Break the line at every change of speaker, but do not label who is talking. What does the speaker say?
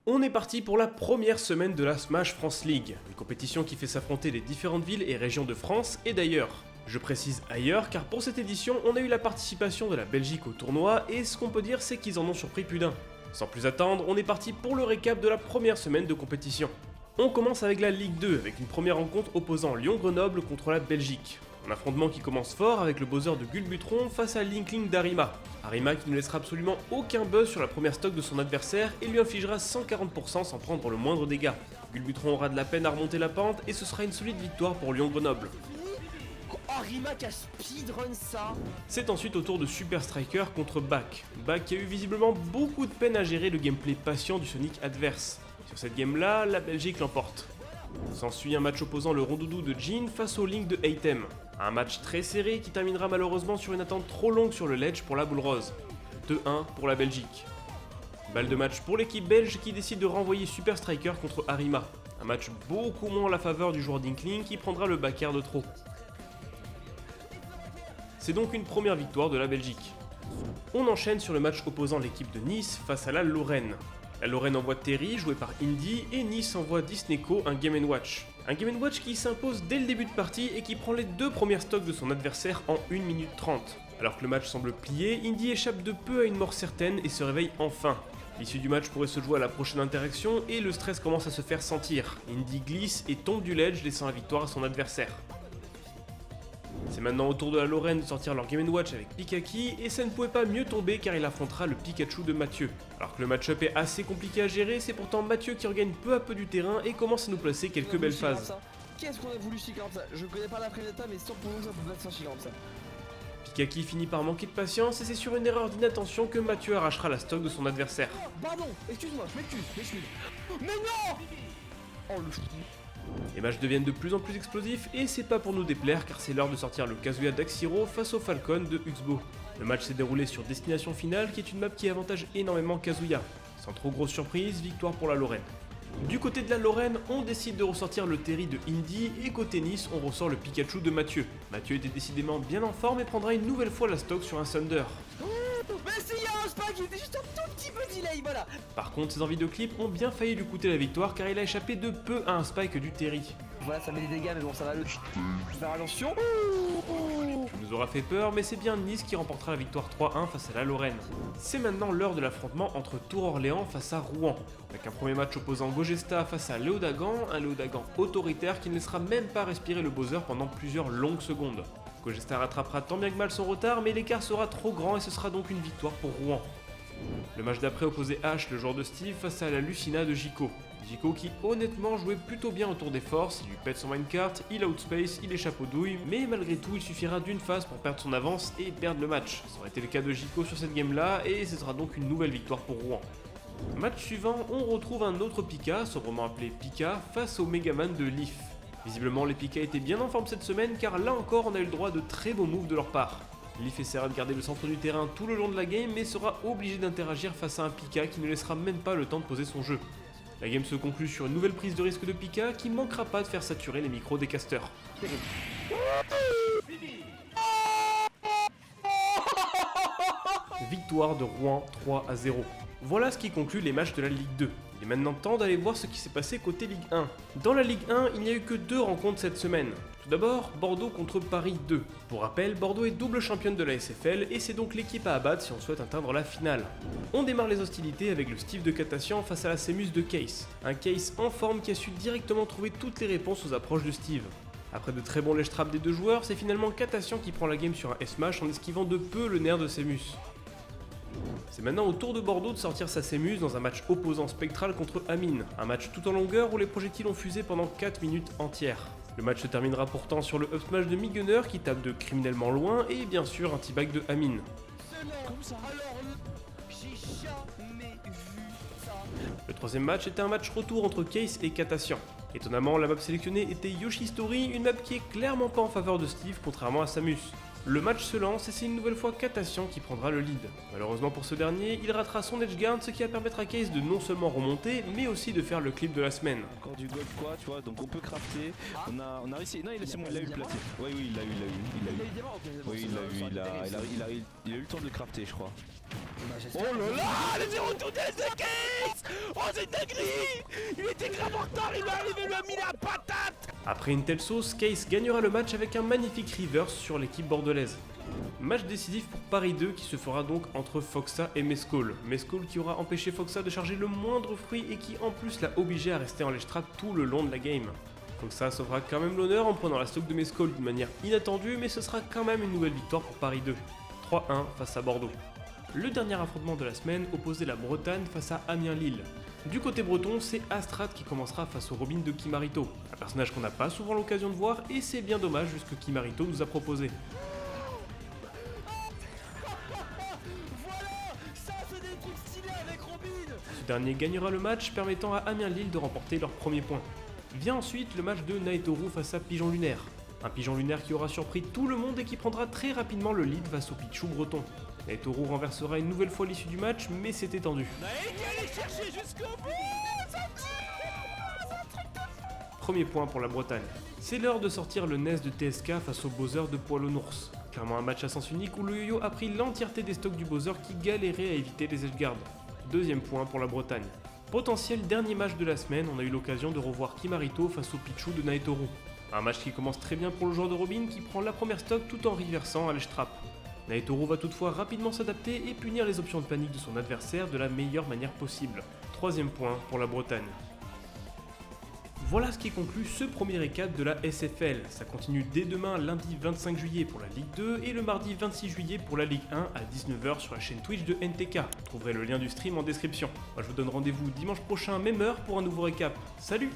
On est parti pour la première semaine de la Smash France League, une compétition qui fait s'affronter les différentes villes et régions de France et d'ailleurs. Je précise ailleurs car pour cette édition, on a eu la participation de la Belgique au tournoi et ce qu'on peut dire c'est qu'ils en ont surpris plus d'un. Sans plus attendre, on est parti pour le récap de la première semaine de compétition. On commence avec la Ligue 2 avec une première rencontre opposant Lyon-Grenoble contre la Belgique. Un affrontement qui commence fort avec le buzzer de Gulbutron face à l'Inkling d'Arima. Arima qui ne laissera absolument aucun buzz sur la première stock de son adversaire et lui infligera 140% sans prendre le moindre dégât. Gulbutron aura de la peine à remonter la pente et ce sera une solide victoire pour Lyon-Grenoble.
Arima qui a speedrun ça.
C'est ensuite au tour de Super Striker contre Bak. Bak qui a eu visiblement beaucoup de peine à gérer le gameplay patient du Sonic adverse. Sur cette game là, la Belgique l'emporte. S'ensuit un match opposant le rondoudou de Jin face au Link de Eitem. Un match très serré qui terminera malheureusement sur une attente trop longue sur le ledge pour la boule rose. 2-1 pour la Belgique. Balle de match pour l'équipe belge qui décide de renvoyer Super Striker contre Arima. Un match beaucoup moins en la faveur du joueur d'Inkling qui prendra le backer de trop. C'est donc une première victoire de la Belgique. On enchaîne sur le match opposant l'équipe de Nice face à la Lorraine. La Lorraine envoie Terry, joué par Indy, et Nice envoie Disneco, un Game & Watch. Un Game & Watch qui s'impose dès le début de partie et qui prend les deux premières stocks de son adversaire en 1 minute 30. Alors que le match semble plié, Indy échappe de peu à une mort certaine et se réveille enfin. L'issue du match pourrait se jouer à la prochaine interaction et le stress commence à se faire sentir. Indy glisse et tombe du ledge laissant la victoire à son adversaire. C'est maintenant au tour de la Lorraine de sortir leur Game & Watch avec Pikaki et ça ne pouvait pas mieux tomber car il affrontera le Pikachu de Mathieu. Alors que le match-up est assez compliqué à gérer, c'est pourtant Mathieu qui regagne peu à peu du terrain et commence à nous placer quelques belles phases.
Qu'est-ce qu'on a voulu chier comme ça? Je connais pas la prédata mais sans pour nous ça peut pas être chier comme ça.
Pikaki finit par manquer de patience et c'est sur une erreur d'inattention que Mathieu arrachera la stock de son adversaire.
Pardon, excuse-moi, je m'excuse. Mais non! Oh le chou.
Les matchs deviennent de plus en plus explosifs et c'est pas pour nous déplaire car c'est l'heure de sortir le Kazuya d'Axiro face au Falcon de Uxbo. Le match s'est déroulé sur Destination Finale qui est une map qui avantage énormément Kazuya. Sans trop grosse surprise, victoire pour la Lorraine. Du côté de la Lorraine, on décide de ressortir le Terry de Indy et côté Nice, on ressort le Pikachu de Mathieu. Mathieu était décidément bien en forme et prendra une nouvelle fois la stock sur un Thunder.
Mais s'il y a un spike, il était juste un tout petit peu delay, voilà.
Par contre, ses envies de clip ont bien failli lui coûter la victoire car il a échappé de peu à un spike du Terry.
Voilà, ça met des dégâts, mais bon, ça va le. Faire attention.
Ça nous aura fait peur, mais c'est bien Nice qui remportera la victoire 3-1 face à la Lorraine. C'est maintenant l'heure de l'affrontement entre Tour-Orléans face à Rouen. Avec un premier match opposant Gogesta face à Léodagan, un Léodagan autoritaire qui ne laissera même pas respirer le Bowser pendant plusieurs longues secondes. Gogesta rattrapera tant bien que mal son retard, mais l'écart sera trop grand et ce sera donc une victoire pour Rouen. Le match d'après opposait Ash, le joueur de Steve, face à la Lucina de Jico. Jico qui honnêtement jouait plutôt bien autour des forces, il lui pète son minecart, il outspace, il échappe aux douilles, mais malgré tout il suffira d'une phase pour perdre son avance et perdre le match. Ça aurait été le cas de Jico sur cette game là et ce sera donc une nouvelle victoire pour Rouen. Match suivant, on retrouve un autre Pika, sobrement appelé Pika, face au Megaman de Leaf. Visiblement les Pika étaient bien en forme cette semaine car là encore on a eu le droit de très beaux moves de leur part. Leaf essaiera de garder le centre du terrain tout le long de la game mais sera obligé d'interagir face à un Pika qui ne laissera même pas le temps de poser son jeu. La game se conclut sur une nouvelle prise de risque de Pika qui manquera pas de faire saturer les micros des casters. Victoire de Rouen 3-0. Voilà ce qui conclut les matchs de la Ligue 2. Il est maintenant temps d'aller voir ce qui s'est passé côté Ligue 1. Dans la Ligue 1, il n'y a eu que 2 rencontres cette semaine. Tout d'abord, Bordeaux contre Paris 2. Pour rappel, Bordeaux est double championne de la SFL et c'est donc l'équipe à abattre si on souhaite atteindre la finale. On démarre les hostilités avec le Steve de Catassian face à la Semus de Case. Un Case en forme qui a su directement trouver toutes les réponses aux approches de Steve. Après de très bons ledge traps des deux joueurs, c'est finalement Catassian qui prend la game sur un S-Mash en esquivant de peu le nerf de Semus. C'est maintenant au tour de Bordeaux de sortir sa Semus dans un match opposant Spectral contre Amine, un match tout en longueur où les projectiles ont fusé pendant 4 minutes entières. Le match se terminera pourtant sur le up smash de Migunner qui tape de criminellement loin et bien sûr un T-back de Amine. Le troisième match était un match retour entre Case et Catassian. Étonnamment, la map sélectionnée était Yoshi Story, une map qui est clairement pas en faveur de Steve contrairement à Samus. Le match se lance et c'est une nouvelle fois Katassian qui prendra le lead. Malheureusement pour ce dernier, il ratera son edgeguard, ce qui va permettre à Case de non seulement remonter, mais aussi de faire le clip de la semaine.
Encore du gold quoi, tu vois, donc on peut crafter. On a réussi. Non, c'est bon, il a eu le placé. Oui, il l'a eu. Oui, il a eu le temps de le crafter, je crois. Oh là là, le 0 to death de Case. Oh, c'est une dinguerie. Il était grave en retard, il lui a mis la patate.
Après une telle sauce, Case gagnera le match avec un magnifique reverse sur l'équipe bordelaise. Match décisif pour Paris 2 qui se fera donc entre Foxa et Mescall. Mescall qui aura empêché Foxa de charger le moindre fruit et qui en plus l'a obligé à rester en ledge trap tout le long de la game. Foxa sauvera quand même l'honneur en prenant la stock de Mescall d'une manière inattendue, mais ce sera quand même une nouvelle victoire pour Paris 2. 3-1 face à Bordeaux. Le dernier affrontement de la semaine opposait la Bretagne face à Amiens-Lille. Du côté breton, c'est Astrad qui commencera face au Robin de Kimarito, un personnage qu'on n'a pas souvent l'occasion de voir et c'est bien dommage vu ce que Kimarito nous a proposé. Ce dernier gagnera le match, permettant à Amiens-Lille de remporter leur premier point. Vient ensuite le match de Naetoru face à Pigeon Lunaire. Un Pigeon Lunaire qui aura surpris tout le monde et qui prendra très rapidement le lead face au Pichou breton. Naetoru renversera une nouvelle fois l'issue du match, mais c'était tendu. Premier point pour la Bretagne. C'est l'heure de sortir le NES de TSK face au Bowser de Poil aux Nours. Clairement un match à sens unique où le yo-yo a pris l'entièreté des stocks du Bowser qui galérait à éviter les edgeguards. Deuxième point pour la Bretagne. Potentiel dernier match de la semaine, on a eu l'occasion de revoir Kimarito face au Pichou de Naetoru. Un match qui commence très bien pour le joueur de Robin qui prend la première stock tout en reversant à l'edge trap. Naetoru va toutefois rapidement s'adapter et punir les options de panique de son adversaire de la meilleure manière possible. Troisième point pour la Bretagne. Voilà ce qui conclut ce premier récap de la SFL. Ça continue dès demain, lundi 25 juillet pour la Ligue 2 et le mardi 26 juillet pour la Ligue 1 à 19h sur la chaîne Twitch de NTK. Vous trouverez le lien du stream en description. Moi je vous donne rendez-vous dimanche prochain, même heure, pour un nouveau récap. Salut!